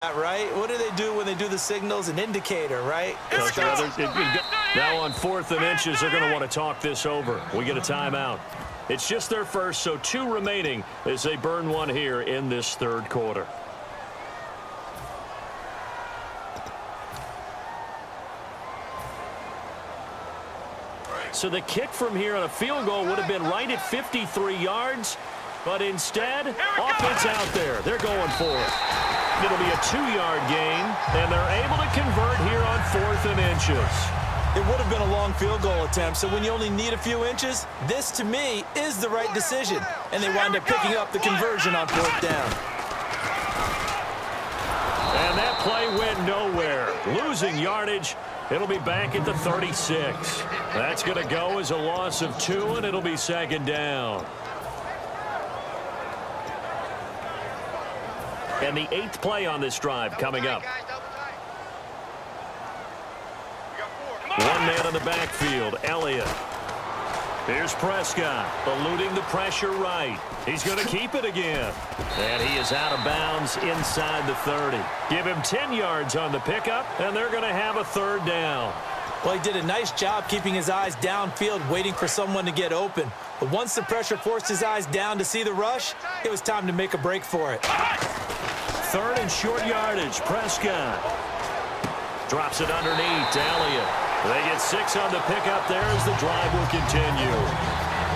Right? What do they do when they do the signals? An indicator, right? Now on 4th and inches, they're going to want to talk this over. We get a timeout. It's just their first, so 2 remaining as they burn one here in this 3rd quarter. So the kick from here on a field goal would have been right at 53 yards, but instead, offense out there. They're going for it. It'll be a 2-yard gain, and they're able to convert here on 4th and inches. It would have been a long field goal attempt, so when you only need a few inches, this, to me, is the right decision. And they wind up picking up the conversion on 4th down. And that play went nowhere. Losing yardage. It'll be back at the 36. That's going to go as a loss of 2, and it'll be 2nd down. And the 8th play on this drive coming up. One man in the backfield, Elliott. Here's Prescott, eluding the pressure right. He's going to keep it again. And he is out of bounds inside the 30. Give him 10 yards on the pickup, and they're going to have a 3rd down. Well, he did a nice job keeping his eyes downfield, waiting for someone to get open. But once the pressure forced his eyes down to see the rush, it was time to make a break for it. 3rd and short yardage. Prescott drops it underneath to Elliott. They get 6 on the pickup there as the drive will continue.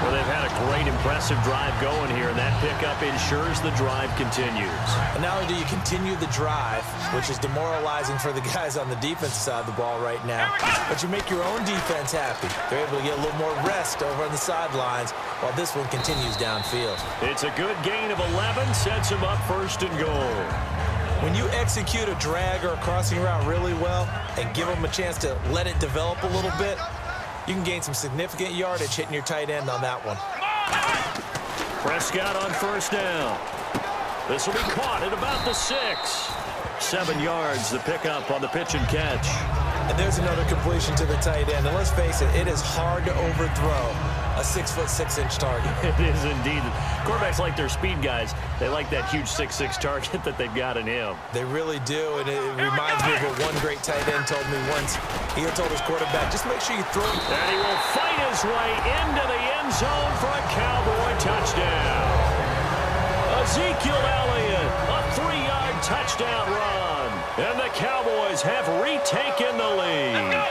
Well, they've had a great, impressive drive going here, and that pickup ensures the drive continues. And not only do you continue the drive, which is demoralizing for the guys on the defensive side of the ball right now, but you make your own defense happy. They're able to get a little more rest over on the sidelines while this one continues downfield. It's a good gain of 11, sets them up 1st and goal. When you execute a drag or a crossing route really well and give them a chance to let it develop a little bit, you can gain some significant yardage hitting your tight end on that one. Prescott on 1st down. This will be caught at about the 6. 7 yards, the pickup on the pitch and catch. And there's another completion to the tight end. And let's face it, it is hard to overthrow a 6'6" target. It is indeed. Quarterbacks like their speed guys. They like that huge 6'6" target that they've got in him. They really do, and it reminds me of what one great tight end told me once. He told his quarterback, just make sure you throw. And he will fight his way into the end zone for a Cowboy touchdown. Ezekiel Elliott, a 3-yard touchdown run. And the Cowboys have retaken the lead.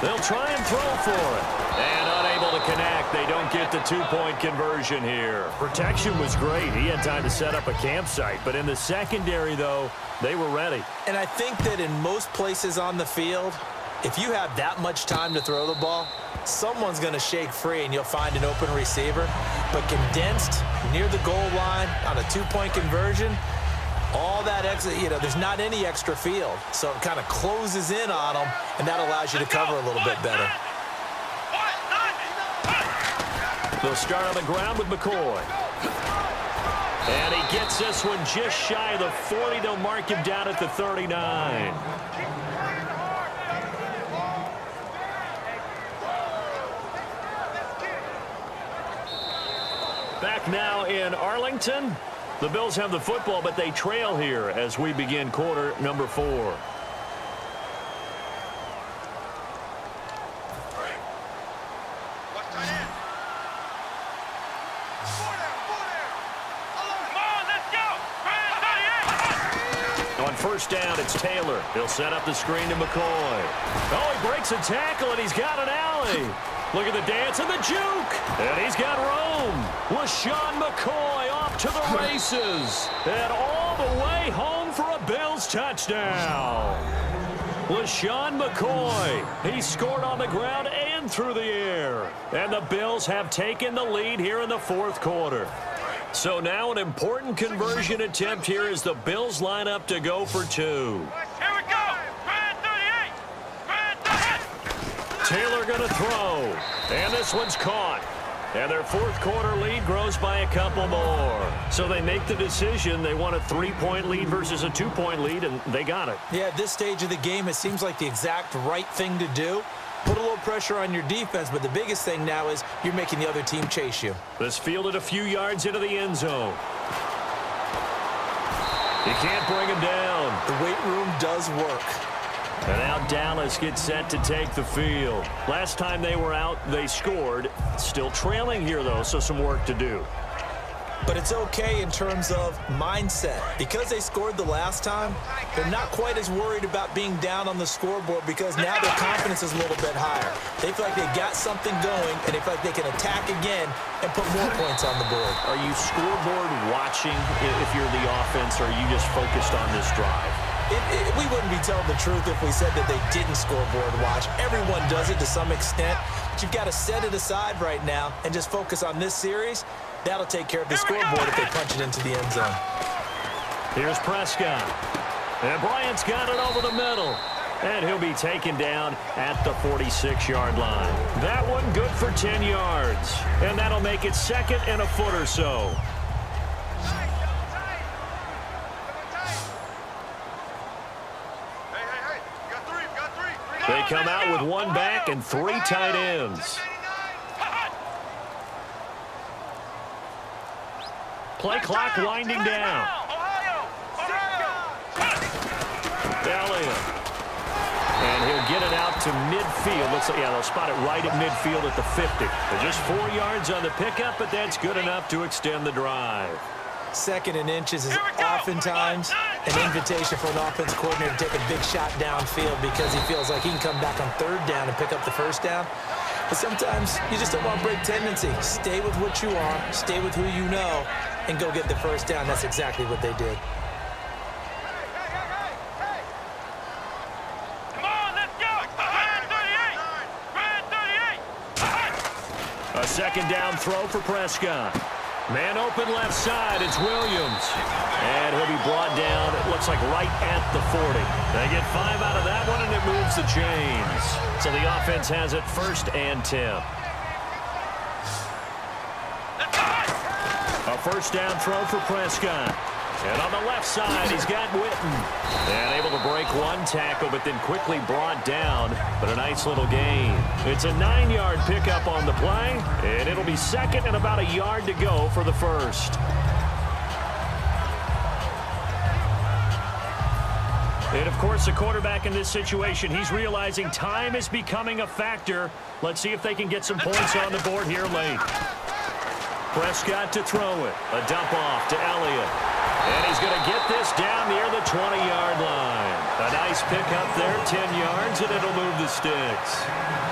They'll try and throw for it. And unable to connect. They don't get the 2-point conversion here. Protection was great. He had time to set up a campsite. But in the secondary, though, they were ready. And I think that in most places on the field, if you have that much time to throw the ball, someone's going to shake free and you'll find an open receiver. But condensed near the goal line on a 2-point conversion, all that extra, there's not any extra field. So it kind of closes in on them, and that allows you to cover a little bit better. They'll start on the ground with McCoy. And he gets this one just shy of the 40. They'll mark him down at the 39. Back now in Arlington. The Bills have the football, but they trail here as we begin quarter number 4. On 1st down, it's Taylor. He'll set up the screen to McCoy. Oh, he breaks a tackle, and he's got an alley. Look at the dance and the juke. And he's got room. LaShawn McCoy off to the races. And all the way home for a Bills touchdown. LaShawn McCoy. He scored on the ground and through the air. And the Bills have taken the lead here in the 4th quarter. So now an important conversion attempt here as the Bills line up to go for 2. Here we go. Taylor going to throw. And this one's caught. And their 4th quarter lead grows by a couple more. So they make the decision. They want a 3-point lead versus a 2-point lead, and they got it. Yeah, at this stage of the game, it seems like the exact right thing to do. Put a little pressure on your defense, but the biggest thing now is you're making the other team chase you. This fielded a few yards into the end zone. He can't bring him down. The weight room does work. And now Dallas gets set to take the field. Last time they were out, they scored. Still trailing here, though, so some work to do. But it's okay in terms of mindset. Because they scored the last time, they're not quite as worried about being down on the scoreboard because now their confidence is a little bit higher. They feel like they got something going, and they feel like they can attack again and put more points on the board. Are you scoreboard watching if you're the offense, or are you just focused on this drive? We wouldn't be telling the truth if we said that they didn't scoreboard watch. Everyone does it to some extent, but you've got to set it aside right now and just focus on this series. That'll take care of the scoreboard if they punch it into the end zone. Here's Prescott. And Bryant's got it over the middle. And he'll be taken down at the 46-yard line. That one good for 10 yards. And that'll make it second and a foot or so. They come out with one back and three tight ends. Play clock winding down. Elliott. And he'll get it out to midfield. Looks like, yeah, they'll spot it right at midfield at the 50. They're just 4 yards on the pickup, but that's good enough to extend the drive. Second and inches is oftentimes an invitation for an offense coordinator to take a big shot downfield because he feels like he can come back on third down and pick up the first down. But sometimes you just don't want to break tendency. Stay with what you are, stay with who you know, and go get the first down. That's exactly what they did. Come on, let's go! Brad 38! A second down throw for Prescott. Man open left side, it's Williams. And he'll be brought down, it looks like right at the 40. They get 5 out of that one, and it moves the chains. So the offense has it first and 10. A first down throw for Prescott. And on the left side, he's got Witten. And able to break one tackle, but then quickly brought down. But a nice little gain. It's a 9-yard pickup on the play. And it'll be second and about a yard to go for the first. And, of course, the quarterback in this situation, he's realizing time is becoming a factor. Let's see if they can get some points on the board here late. Prescott to throw it. A dump off to Elliott. And he's going to get this down near the 20-yard line. A nice pickup there, 10 yards, and it'll move the sticks.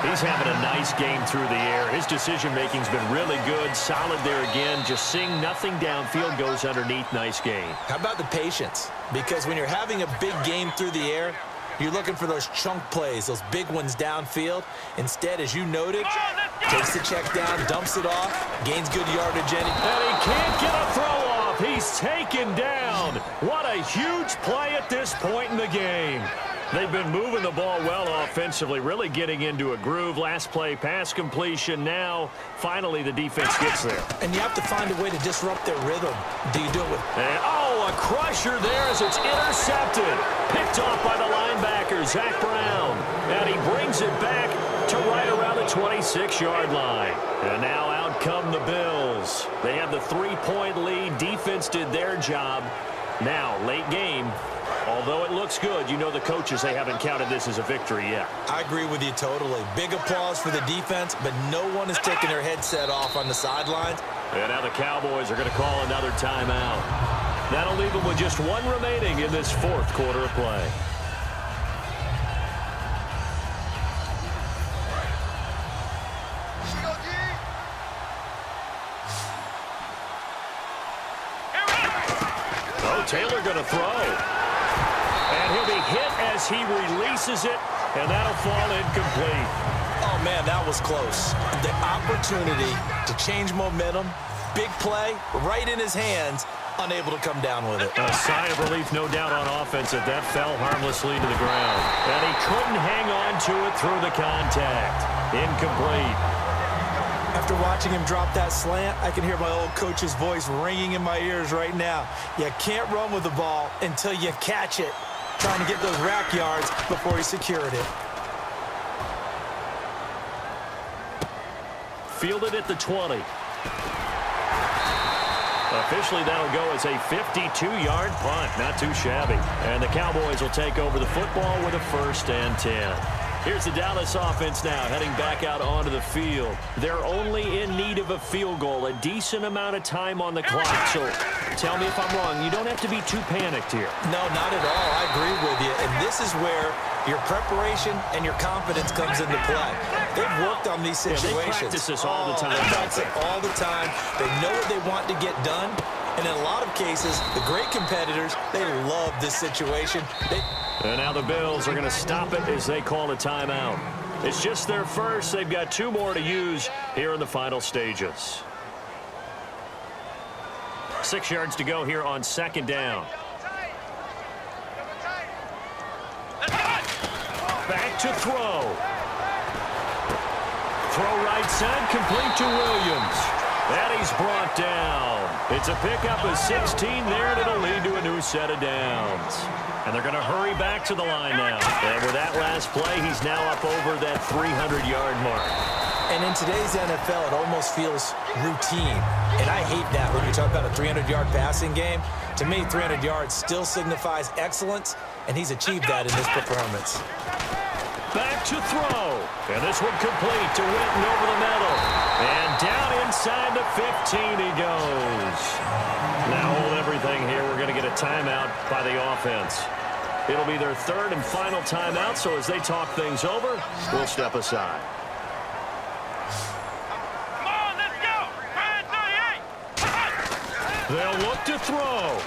He's having a nice game through the air. His decision-making's been really good, solid there again. Just seeing nothing downfield goes underneath. Nice game. How about the patience? Because when you're having a big game through the air, you're looking for those chunk plays, those big ones downfield. Instead, as you noted, takes the check down, dumps it off, gains good yardage. And he can't get a throw off. He's taken down. What a huge play at this point in the game. They've been moving the ball well offensively, really getting into a groove. Last play, pass completion. Now, finally, the defense gets there. And you have to find a way to disrupt their rhythm. Do you do it with... And, a crusher there as it's intercepted. Picked off by the linebacker, Zach Brown. And he brings it back to right around the 26-yard line. And now out come the Bills. They have the 3-point lead. Defense did their job. Now, late game. Although it looks good, you know the coaches, they haven't counted this as a victory yet. I agree with you totally. Big applause for the defense, but no one is taking their headset off on the sidelines. And now the Cowboys are going to call another timeout. That'll leave them with just one remaining in this fourth quarter of play. Oh, Taylor going to throw. And he'll be hit as he releases it, and that'll fall incomplete. Oh, man, that was close. The opportunity to change momentum, big play, right in his hands, unable to come down with it. A sigh of relief, no doubt, on offense that fell harmlessly to the ground. And he couldn't hang on to it through the contact. Incomplete. After watching him drop that slant, I can hear my old coach's voice ringing in my ears right now. You can't run with the ball until you catch it. Trying to get those rack yards before he secured it. Fielded at the 20. Officially, that'll go as a 52-yard punt. Not too shabby. And the Cowboys will take over the football with a 1st and 10. Here's the Dallas offense now heading back out onto the field. They're only in need of a field goal, a decent amount of time on the clock. So tell me if I'm wrong. You don't have to be too panicked here. No, not at all. I agree with you. And this is where your preparation and your confidence comes into play. They've worked on these situations. Yeah, they practice this all the time. They practice it all the time. They know what they want to get done. And in a lot of cases, the great competitors, they love this situation. And now the Bills are going to stop it as they call a timeout. It's just their first. They've got 2 more to use here in the final stages. 6 yards to go here on 2nd down. Back to throw. Throw right side, complete to Williams. And he's brought down. It's a pickup of 16 there, and it'll lead to a new set of downs. And they're going to hurry back to the line now. And with that last play, he's now up over that 300-yard mark. And in today's NFL, it almost feels routine. And I hate that when you talk about a 300-yard passing game. To me, 300 yards still signifies excellence, and he's achieved that in this performance. Back to throw. And this one complete to Witten over the middle. And down inside the 15 he goes. Now hold everything here. We're going to get a timeout by the offense. It'll be their 3rd and final timeout, so as they talk things over, we'll step aside. Come on, let's go. 38. They'll look to throw.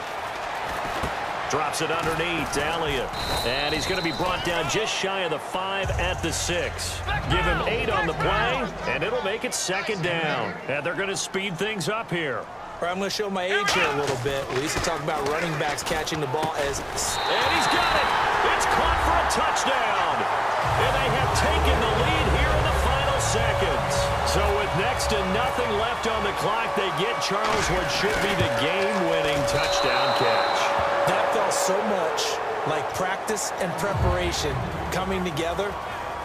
Drops it underneath to Elliott. And he's going to be brought down just shy of the 5 at the 6. Give him 8 on the play, and it'll make it 2nd down. And they're going to speed things up here. I'm going to show my age here a little bit. We used to talk about running backs catching the ball as... And he's got it. It's caught for a touchdown. And they have taken the lead here in the final seconds. So with next to nothing left on the clock, they get Charles what should be the game-winning touchdown catch. That felt so much like practice and preparation coming together.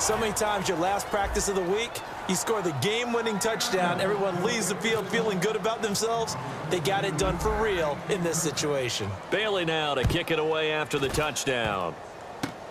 So many times your last practice of the week, you score the game-winning touchdown. Everyone leaves the field feeling good about themselves. They got it done for real in this situation. Bailey now to kick it away after the touchdown.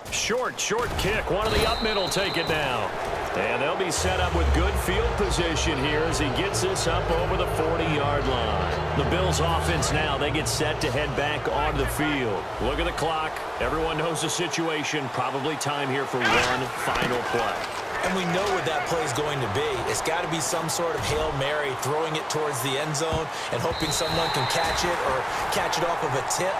Short kick. One of the up middle take it now. And they'll be set up with good field position here as he gets this up over the 40-yard line. The Bills offense now, they get set to head back onto the field. Look at the clock. Everyone knows the situation. Probably time here for one final play. And we know what that play is going to be. It's got to be some sort of Hail Mary, throwing it towards the end zone and hoping someone can catch it or catch it off of a tip.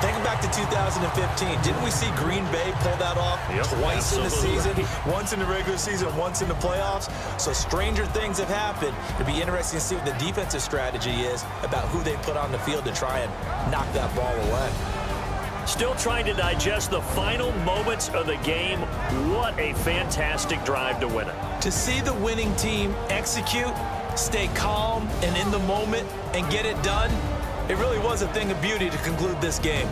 Think back to 2015. Didn't we see Green Bay pull that off twice in the season? Once in the regular season, once in the playoffs. So stranger things have happened. It'll be interesting to see what the defensive strategy is about who they put on the field to try and knock that ball away. Still trying to digest the final moments of the game. What a fantastic drive to win it. To see the winning team execute, stay calm and in the moment, and get it done, it really was a thing of beauty to conclude this game.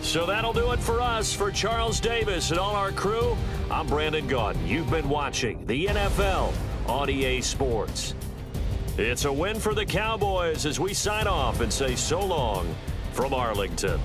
So that'll do it for us. For Charles Davis and all our crew, I'm Brandon Gaudin. You've been watching the NFL on EA Sports. It's a win for the Cowboys as we sign off and say so long from Arlington.